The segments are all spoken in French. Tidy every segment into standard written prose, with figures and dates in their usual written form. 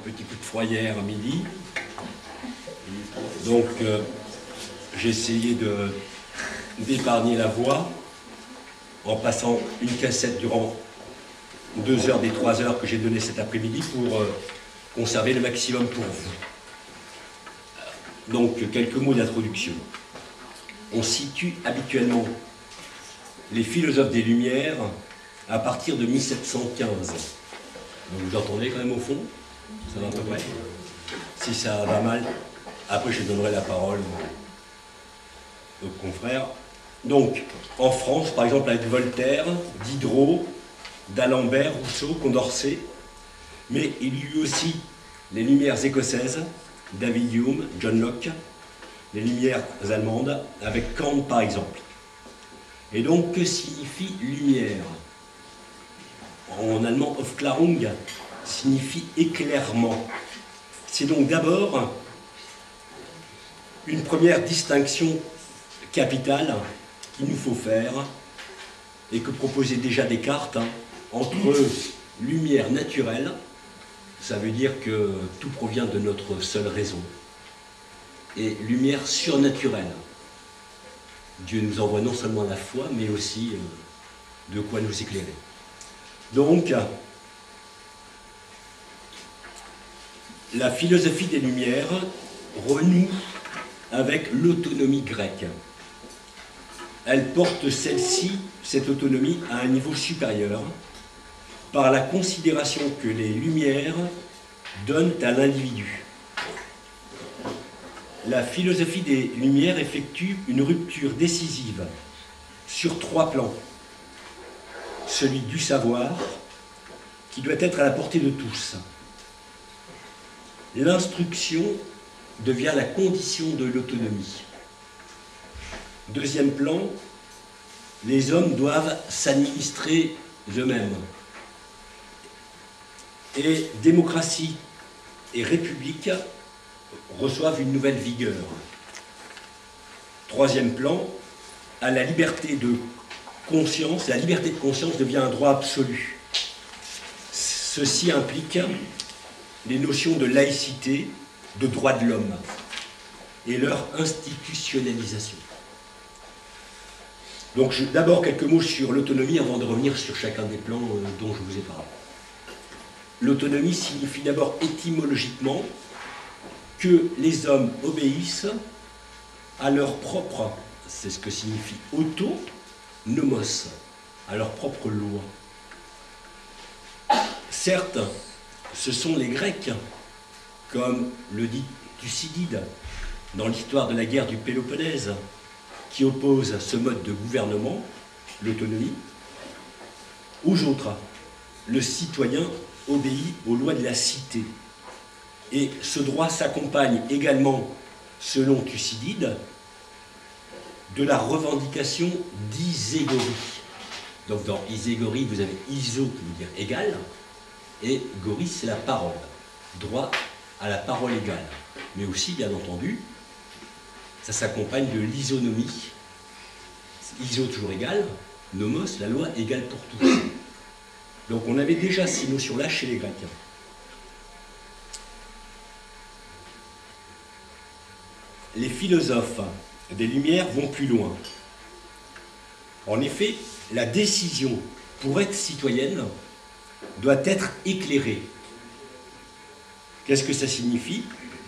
petit coup de fourrière à midi. Donc, j'ai essayé d'épargner la voix en passant une cassette durant 2 heures des 3 heures que j'ai données cet après-midi pour conserver le maximum pour vous. Donc, quelques mots d'introduction. On situe habituellement les philosophes des Lumières à partir de 1715. Donc, vous entendez quand même au fond? Ça va à peu près? Si ça va mal, après je donnerai la parole aux confrères. Donc, en France, par exemple, avec Voltaire, Diderot, d'Alembert, Rousseau, Condorcet, mais il y eut aussi les Lumières écossaises, David Hume, John Locke, les Lumières allemandes, avec Kant par exemple. Et donc, que signifie lumière? En allemand, Aufklärung signifie éclairement. C'est donc d'abord une première distinction capitale qu'il nous faut faire et que proposait déjà Descartes entre lumière naturelle, ça veut dire que tout provient de notre seule raison, et lumière surnaturelle. Dieu nous envoie non seulement la foi, mais aussi de quoi nous éclairer. Donc, la philosophie des Lumières renoue avec l'autonomie grecque. Elle porte cette autonomie, à un niveau supérieur, par la considération que les Lumières donnent à l'individu. La philosophie des Lumières effectue une rupture décisive sur 3 plans. Celui du savoir, qui doit être à la portée de tous. L'instruction devient la condition de l'autonomie. Deuxième plan, les hommes doivent s'administrer eux-mêmes. Et démocratie et république reçoivent une nouvelle vigueur. Troisième plan, à la liberté de conscience, la liberté de conscience devient un droit absolu. Ceci implique les notions de laïcité, de droit de l'homme et leur institutionnalisation. Donc d'abord quelques mots sur l'autonomie avant de revenir sur chacun des plans dont je vous ai parlé. L'autonomie signifie d'abord étymologiquement que les hommes obéissent à leur propre, c'est ce que signifie auto, nomos, à leur propre loi. Certes, ce sont les Grecs, comme le dit Thucydide dans l'histoire de la guerre du Péloponnèse, qui opposent ce mode de gouvernement, l'autonomie, aux autres. Le citoyen obéit aux lois de la cité. Et ce droit s'accompagne également, selon Thucydide, de la revendication d'iségorie. Donc dans iségorie, vous avez iso qui veut dire égal, et gorie, c'est la parole. Droit à la parole égale. Mais aussi, bien entendu, ça s'accompagne de l'isonomie. Iso toujours égal, nomos, la loi égale pour tous. Donc on avait déjà ces notions-là chez les Grecs. Les philosophes des Lumières vont plus loin. En effet, la décision pour être citoyenne doit être éclairée. Qu'est-ce que ça signifie?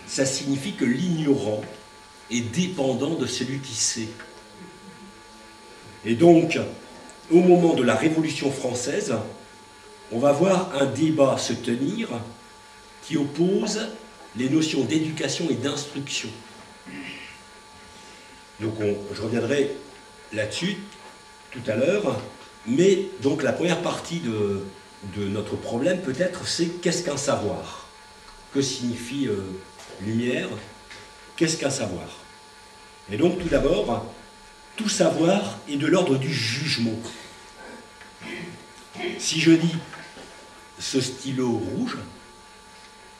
Ça signifie que l'ignorant est dépendant de celui qui sait. Et donc, au moment de la Révolution française, on va voir un débat se tenir qui oppose les notions d'éducation et d'instruction. Donc je reviendrai là-dessus tout à l'heure, mais donc la première partie de notre problème peut-être c'est qu'est-ce qu'un savoir? Que signifie lumière? Qu'est-ce qu'un savoir? Et donc tout d'abord, tout savoir est de l'ordre du jugement. Si je dis ce stylo rouge,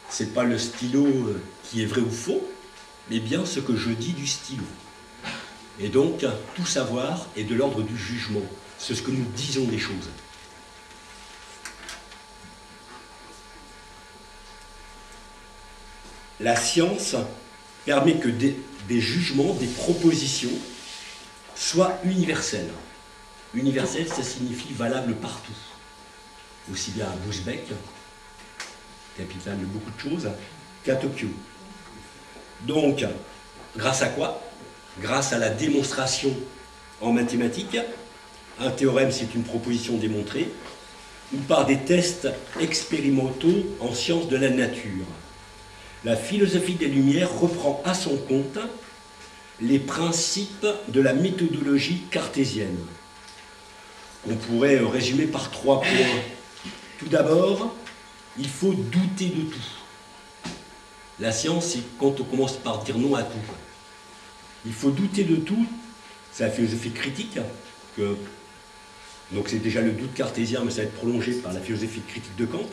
c'est pas le stylo qui est vrai ou faux, mais bien ce que je dis du stylo. Et donc, tout savoir est de l'ordre du jugement. C'est ce que nous disons des choses. la science permet que des jugements, des propositions soient universels. Universel, ça signifie valable partout. Aussi bien à Bousbecq, capitale de beaucoup de choses, qu'à Tokyo. Donc, grâce à quoi? Grâce à la démonstration en mathématiques. Un théorème, c'est une proposition démontrée, ou par des tests expérimentaux en sciences de la nature. La philosophie des Lumières reprend à son compte les principes de la méthodologie cartésienne. On pourrait résumer par 3 points. Tout d'abord, il faut douter de tout. La science, c'est quand on commence par dire non à tout. Il faut douter de tout. C'est la philosophie critique. Donc c'est déjà le doute cartésien, mais ça va être prolongé par la philosophie critique de Kant.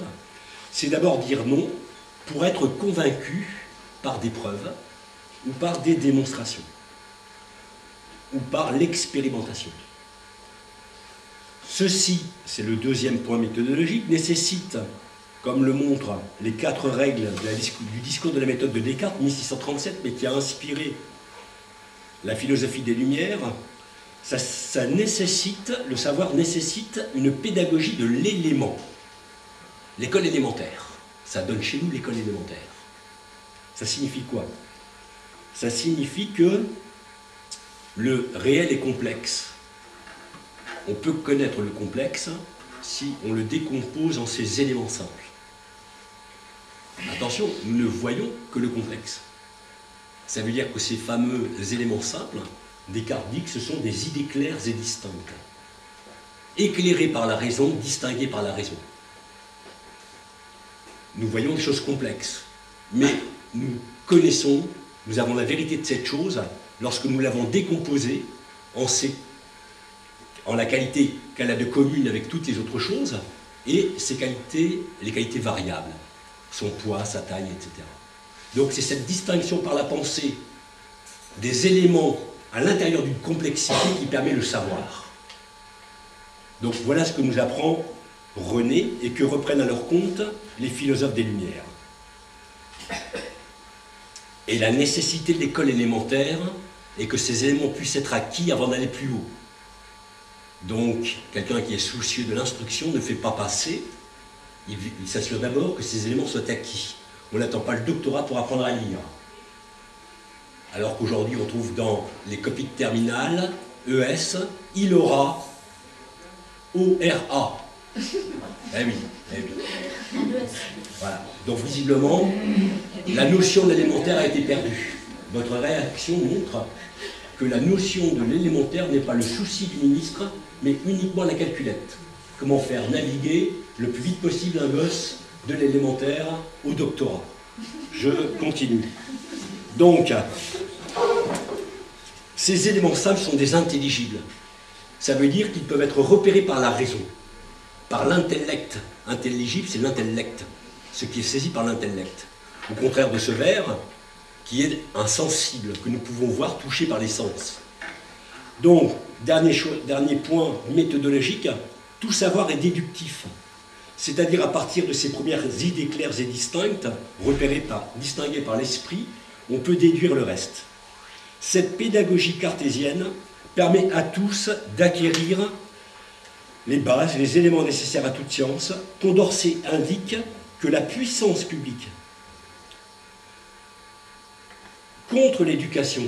C'est d'abord dire non pour être convaincu par des preuves ou par des démonstrations ou par l'expérimentation. Ceci, c'est le deuxième point méthodologique, nécessite, comme le montrent les 4 règles du discours de la méthode de Descartes, 1637, mais qui a inspiré la philosophie des Lumières, ça nécessite, le savoir nécessite une pédagogie de l'élément. L'école élémentaire, ça donne chez nous l'école élémentaire. Ça signifie quoi? Ça signifie que le réel est complexe. On peut connaître le complexe si on le décompose en ses éléments simples. Attention, nous ne voyons que le complexe. Ça veut dire que ces fameux éléments simples, Descartes dit que ce sont des idées claires et distinctes, éclairées par la raison, distinguées par la raison. Nous voyons des choses complexes, mais nous connaissons, nous avons la vérité de cette chose lorsque nous l'avons décomposée en la qualité qu'elle a de commune avec toutes les autres choses, et ses qualités, les qualités variables, son poids, sa taille, etc. Donc c'est cette distinction par la pensée des éléments à l'intérieur d'une complexité qui permet le savoir. Donc voilà ce que nous apprend René et que reprennent à leur compte les philosophes des Lumières. Et la nécessité de l'école élémentaire est que ces éléments puissent être acquis avant d'aller plus haut. Donc, quelqu'un qui est soucieux de l'instruction ne fait pas passer, il s'assure d'abord que ces éléments soient acquis. On n'attend pas le doctorat pour apprendre à lire. Alors qu'aujourd'hui, on trouve dans les copies de terminale, ES, il aura, ORA. Eh oui, eh oui. Voilà. Donc, visiblement, la notion de l'élémentaire a été perdue. Votre réaction montre que la notion de l'élémentaire n'est pas le souci du ministre, mais uniquement la calculette. Comment faire naviguer le plus vite possible un gosse de l'élémentaire au doctorat. Je continue. Donc, ces éléments simples sont des intelligibles. Ça veut dire qu'ils peuvent être repérés par la raison, par l'intellect. Intelligible, c'est l'intellect, ce qui est saisi par l'intellect. Au contraire de ce vers, qui est insensible, que nous pouvons voir touché par les sens. Donc, dernier point méthodologique, tout savoir est déductif. C'est-à-dire à partir de ces premières idées claires et distinctes, distinguées par l'esprit, on peut déduire le reste. Cette pédagogie cartésienne permet à tous d'acquérir les bases, les éléments nécessaires à toute science. Condorcet indique que la puissance publique contre l'éducation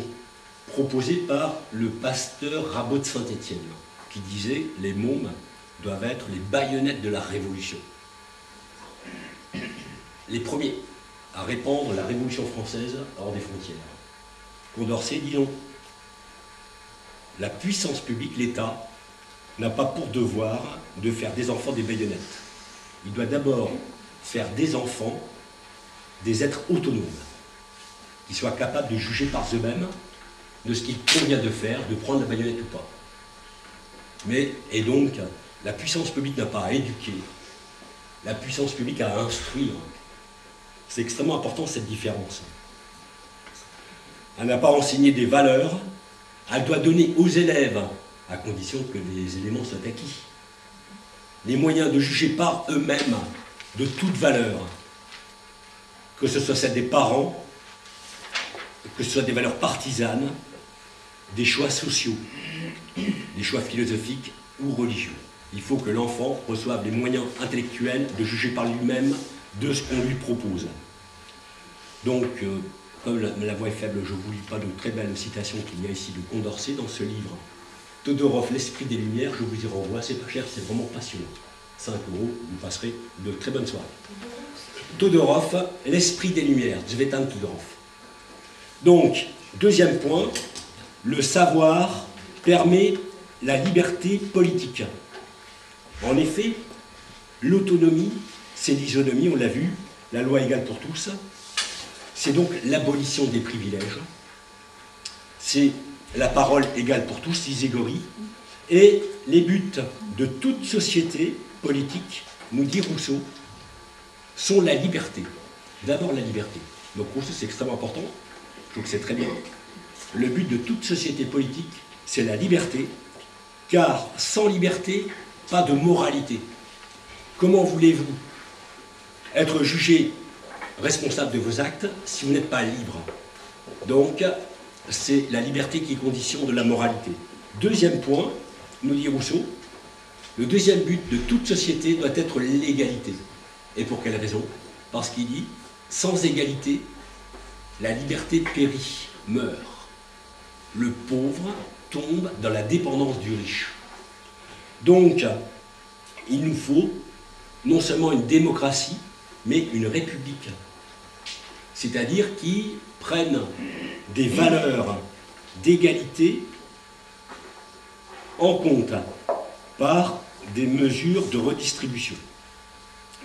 proposée par le pasteur Rabot de Saint-Étienne, qui disait « les mômes doivent être les baïonnettes de la Révolution ». Les premiers à répandre la Révolution française hors des frontières. Condorcet dit non. La puissance publique, l'État, n'a pas pour devoir de faire des enfants des baïonnettes. Il doit d'abord faire des enfants des êtres autonomes, qui soient capables de juger par eux-mêmes de ce qu'il convient de faire, de prendre la baïonnette ou pas. Et donc, la puissance publique n'a pas à éduquer, la puissance publique a à instruire. C'est extrêmement important cette différence. Elle n'a pas enseigné des valeurs, elle doit donner aux élèves, à condition que les éléments soient acquis, les moyens de juger par eux-mêmes de toute valeur, que ce soit celle des parents, que ce soit des valeurs partisanes, des choix sociaux, des choix philosophiques ou religieux. Il faut que l'enfant reçoive les moyens intellectuels de juger par lui-même de ce qu'on lui propose. Donc, comme la voix est faible, je ne vous lis pas de très belles citations qu'il y a ici de Condorcet dans ce livre. Todorov, L'Esprit des Lumières, je vous y renvoie, c'est pas cher, c'est vraiment passionnant. 5 €, vous passerez de très bonnes soirées. Todorov, L'Esprit des Lumières, Tzvetan Todorov. Donc, deuxième point, le savoir permet la liberté politique. En effet, l'autonomie, c'est l'isonomie, on l'a vu, la loi égale pour tous. C'est donc l'abolition des privilèges. C'est la parole égale pour tous, disait Gori. Et les buts de toute société politique, nous dit Rousseau, sont la liberté. D'abord la liberté. Donc Rousseau, c'est extrêmement important. Je trouve que c'est très bien. Le but de toute société politique, c'est la liberté, car sans liberté, pas de moralité. Comment voulez-vous être jugé responsable de vos actes si vous n'êtes pas libre? Donc, c'est la liberté qui est condition de la moralité. Deuxième point, nous dit Rousseau, le deuxième but de toute société doit être l'égalité. Et pour quelle raison? Parce qu'il dit, sans égalité, la liberté périt, meurt. Le pauvre tombe dans la dépendance du riche. Donc, il nous faut non seulement une démocratie, mais une république. C'est-à-dire qui prennent des valeurs d'égalité en compte par des mesures de redistribution.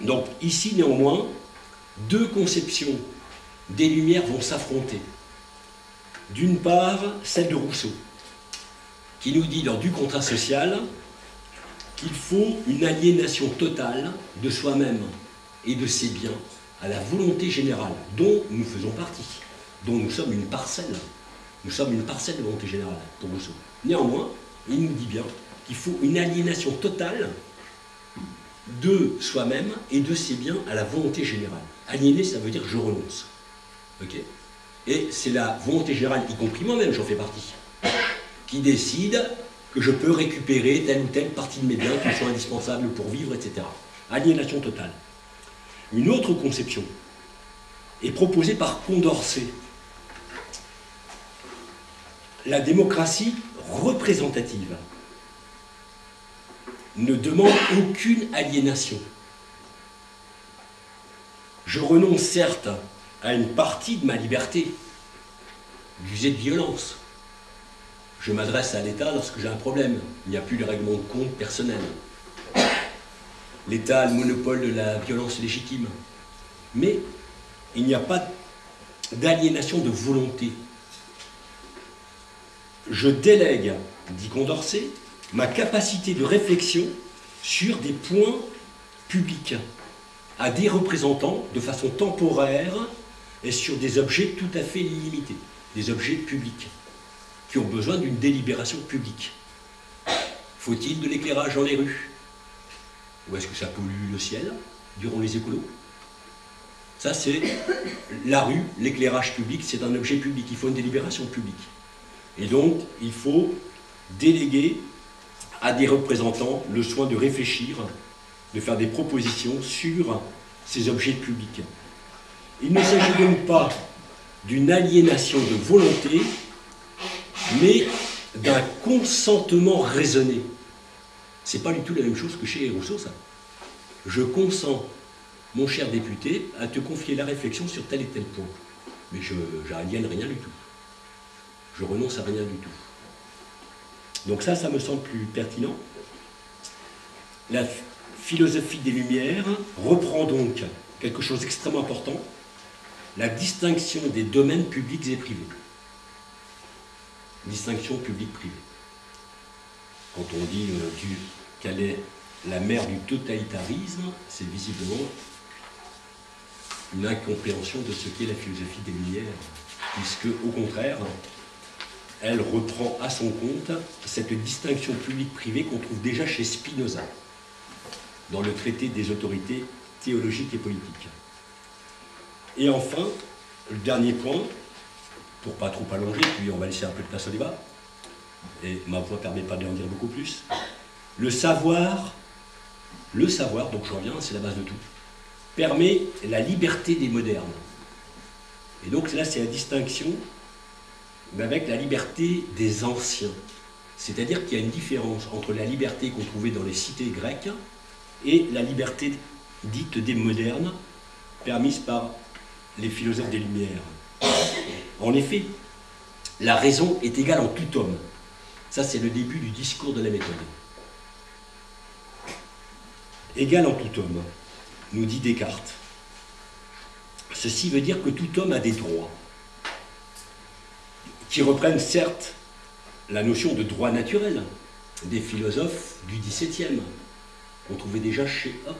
Donc ici, néanmoins, deux conceptions des Lumières vont s'affronter. D'une part, celle de Rousseau, qui nous dit dans Du contrat social qu'il faut une aliénation totale de soi-même et de ses biens à la volonté générale, dont nous faisons partie, dont nous sommes une parcelle. Nous sommes une parcelle de volonté générale, pour Rousseau. Néanmoins, il nous dit bien qu'il faut une aliénation totale de soi-même et de ses biens à la volonté générale. Aliéner, ça veut dire je renonce. Ok? Et c'est la volonté générale, y compris moi-même, j'en fais partie, qui décide que je peux récupérer telle ou telle partie de mes biens qui sont indispensables pour vivre, etc. Aliénation totale. Une autre conception est proposée par Condorcet. La démocratie représentative ne demande aucune aliénation. Je renonce certes à une partie de ma liberté d'user de violence. Je m'adresse à l'État lorsque j'ai un problème. Il n'y a plus de règlement de compte personnel. L'État a le monopole de la violence légitime. Mais il n'y a pas d'aliénation de volonté. Je délègue, dit Condorcet, ma capacité de réflexion sur des points publics à des représentants de façon temporaire et sur des objets tout à fait limités, des objets publics qui ont besoin d'une délibération publique. Faut-il de l'éclairage dans les rues? Ou est-ce que ça pollue le ciel, diront les écolos? Ça, c'est la rue, l'éclairage public, c'est un objet public. Il faut une délibération publique. Et donc, il faut déléguer à des représentants le soin de réfléchir, de faire des propositions sur ces objets publics. Il ne s'agit donc pas d'une aliénation de volonté, mais d'un consentement raisonné. C'est pas du tout la même chose que chez Rousseau, ça. Je consens, mon cher député, à te confier la réflexion sur tel et tel point. Mais je n'aliène rien du tout. Je renonce à rien du tout. Donc ça me semble plus pertinent. La philosophie des Lumières reprend donc quelque chose d'extrêmement important, la distinction des domaines publics et privés. Distinction publique-privée. Quand on dit quelle est la mère du totalitarisme, c'est visiblement une incompréhension de ce qu'est la philosophie des Lumières, puisque, au contraire, elle reprend à son compte cette distinction publique-privée qu'on trouve déjà chez Spinoza, dans le traité des autorités théologiques et politiques. Et enfin, le dernier point, pour pas trop allonger, puis on va laisser un peu de place au débat, et ma voix ne permet pas d'en dire beaucoup plus. Le savoir, donc je reviens, c'est la base de tout, permet la liberté des modernes. Et donc là, c'est la distinction avec la liberté des anciens. C'est-à-dire qu'il y a une différence entre la liberté qu'on trouvait dans les cités grecques et la liberté dite des modernes, permise par les philosophes des Lumières. En effet, la raison est égale en tout homme. Ça, c'est le début du discours de la méthode. Égale en tout homme, nous dit Descartes. Ceci veut dire que tout homme a des droits, qui reprennent certes la notion de droit naturel des philosophes du XVIIe, qu'on trouvait déjà chez Hobbes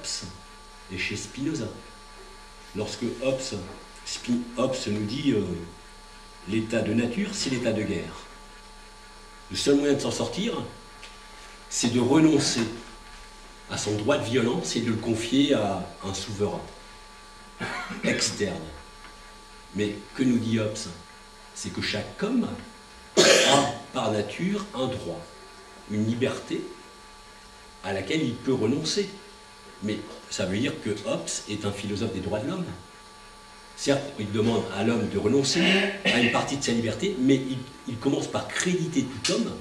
et chez Spinoza. Lorsque Hobbes nous dit l'état de nature, c'est l'état de guerre. Le seul moyen de s'en sortir, c'est de renoncer à son droit de violence et de le confier à un souverain externe. Mais que nous dit Hobbes? C'est que chaque homme a par nature un droit, une liberté à laquelle il peut renoncer. Mais ça veut dire que Hobbes est un philosophe des droits de l'homme. Certes, il demande à l'homme de renoncer à une partie de sa liberté, mais il commence par créditer tout homme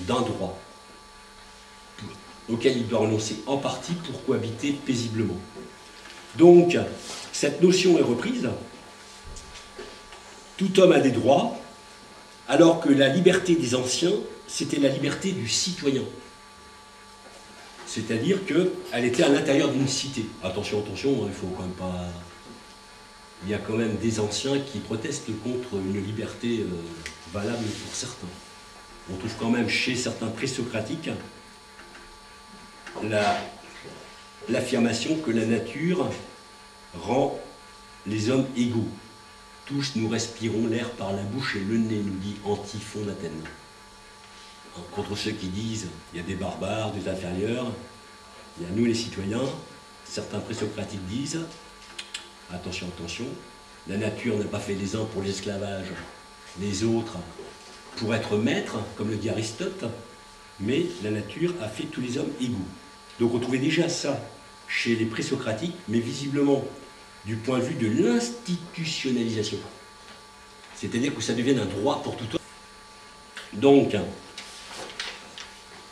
d'un droit auquel il doit renoncer en partie pour cohabiter paisiblement. Donc, cette notion est reprise. Tout homme a des droits, alors que la liberté des anciens, c'était la liberté du citoyen. C'est-à-dire qu'elle était à l'intérieur d'une cité. Attention, attention, il faut quand même pas... Il y a quand même des anciens qui protestent contre une liberté valable pour certains. On trouve quand même chez certains présocratiques l'affirmation que la nature rend les hommes égaux. Tous nous respirons l'air par la bouche et le nez, nous dit Antiphon d'Athènes. Contre ceux qui disent il y a des barbares, des inférieurs, il y a nous les citoyens. Certains présocratiques disent attention, attention, la nature n'a pas fait les uns pour l'esclavage, les autres pour être maîtres, comme le dit Aristote, mais la nature a fait tous les hommes égaux. Donc on trouvait déjà ça chez les présocratiques, mais visiblement du point de vue de l'institutionnalisation. C'est-à-dire que ça devienne un droit pour tout homme. Donc,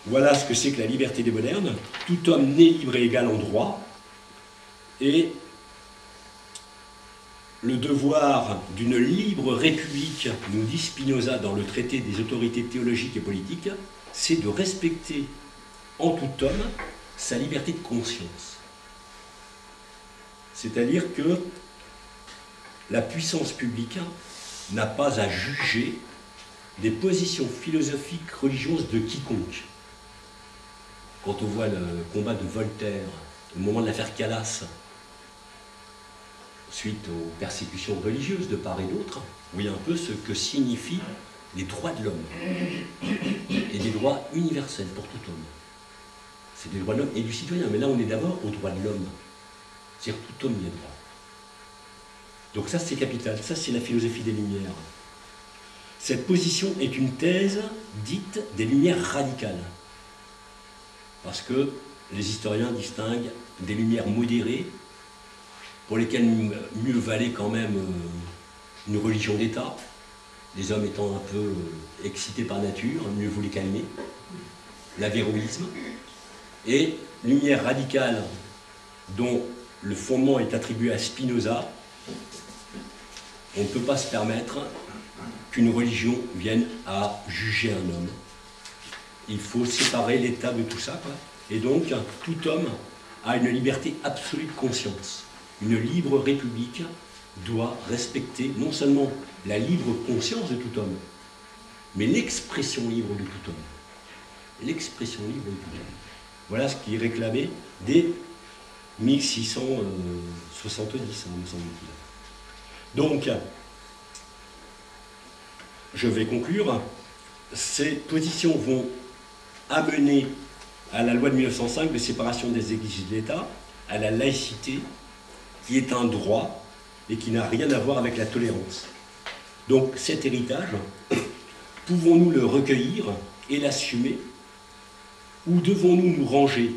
voilà ce que c'est que la liberté des modernes. Tout homme né libre et égal en droit, et le devoir d'une libre république, nous dit Spinoza dans le traité des autorités théologiques et politiques, c'est de respecter en tout homme sa liberté de conscience. C'est-à-dire que la puissance publique n'a pas à juger des positions philosophiques religieuses de quiconque. Quand on voit le combat de Voltaire, au moment de l'affaire Calas, suite aux persécutions religieuses de part et d'autre, vous voyez un peu ce que signifient les droits de l'homme et des droits universels pour tout homme. C'est des droits de l'homme et du citoyen, mais là on est d'abord aux droits de l'homme. C'est-à-dire tout homme y a droit. Donc ça c'est capital, ça c'est la philosophie des Lumières. Cette position est une thèse dite des Lumières radicales. Parce que les historiens distinguent des Lumières modérées, pour lesquelles mieux valait quand même une religion d'État, les hommes étant un peu excités par nature, mieux vaut les calmer, l'avéroïsme, et Lumière radicale dont le fondement est attribué à Spinoza. On ne peut pas se permettre qu'une religion vienne à juger un homme. Il faut séparer l'État de tout ça, quoi. Et donc, tout homme a une liberté absolue de conscience. Une libre république doit respecter non seulement la libre conscience de tout homme, mais l'expression libre de tout homme. L'expression libre de tout homme. Voilà ce qui est réclamé dès 1670, me semble-t-il. Donc, je vais conclure. Ces positions vont amener à la loi de 1905 de séparation des églises et de l'État, à la laïcité, qui est un droit et qui n'a rien à voir avec la tolérance. Donc cet héritage, pouvons-nous le recueillir et l'assumer, ou devons-nous nous ranger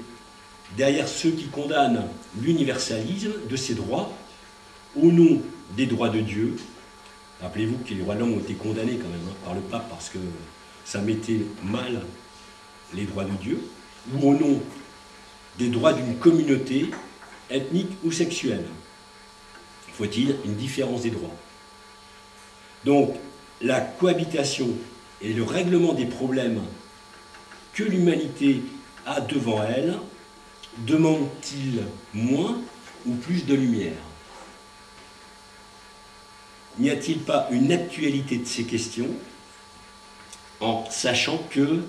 derrière ceux qui condamnent l'universalisme de ces droits au nom des droits de Dieu? Rappelez-vous que les droits de l'homme ont été condamnés quand même par le pape parce que ça mettait mal les droits de Dieu, ou au nom des droits d'une communauté ethnique ou sexuelle. Faut-il une différence des droits? Donc, la cohabitation et le règlement des problèmes que l'humanité a devant elle demande-t-il moins ou plus de lumière? N'y a-t-il pas une actualité de ces questions, en sachant que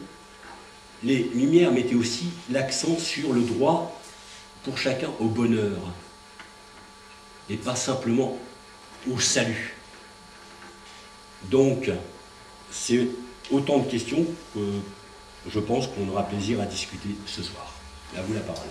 les Lumières mettaient aussi l'accent sur le droit pour chacun au bonheur, et pas simplement au salut. Donc, c'est autant de questions que je pense qu'on aura plaisir à discuter ce soir. À vous la parole.